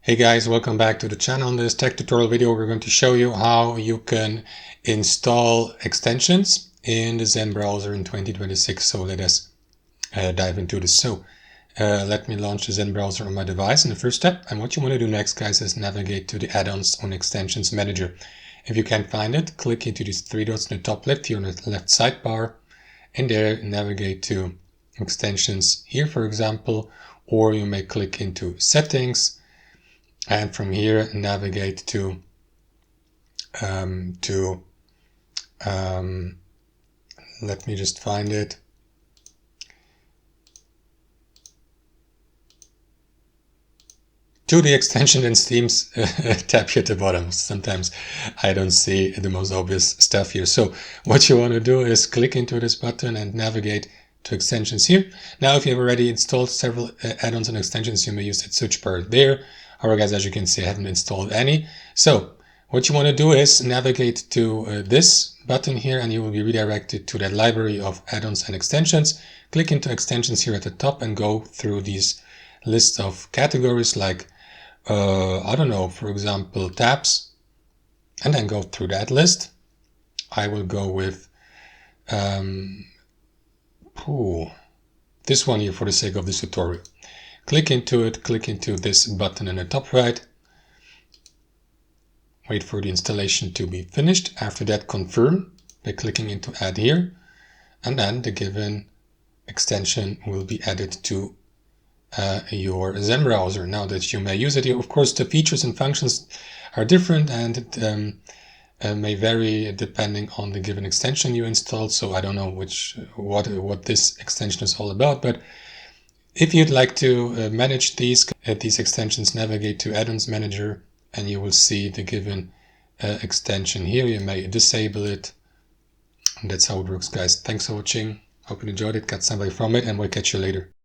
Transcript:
Hey guys, welcome back to the channel. In this tech tutorial video, we're going to show you how you can install extensions in the Zen browser in 2026. So let us dive into this. So let me launch the Zen browser on my device in the first step. And what you want to do next, guys, is navigate to the add-ons on extensions manager. If you can't find it, click into these three dots in the top left here on the left sidebar, and there navigate to extensions here, for example, or you may click into settings. And from here, navigate to let me just find it. To the extension and themes tab here at the bottom. Sometimes I don't see the most obvious stuff here. So what you want to do is click into this button and navigate to extensions here. Now, if you have already installed several add-ons and extensions, you may use that search bar there. Alright guys, as you can see, I haven't installed any. So what you want to do is navigate to this button here, and you will be redirected to that library of add-ons and extensions. Click into extensions here at the top and go through these lists of categories like, I don't know, for example, tabs, and then go through that list. I will go with this one here for the sake of this tutorial. Click into it, click into this button in the top right. Wait for the installation to be finished. After that, confirm by clicking into add here. And then the given extension will be added to your Zen browser. Now that you may use it here, of course, the features and functions are different, and it may vary depending on the given extension you installed. So I don't know what this extension is all about, but if you'd like to manage these extensions, navigate to Add-ons Manager, and you will see the given extension here. You may disable it. And that's how it works, guys. Thanks for watching. Hope you enjoyed it, got somebody from it, and we'll catch you later.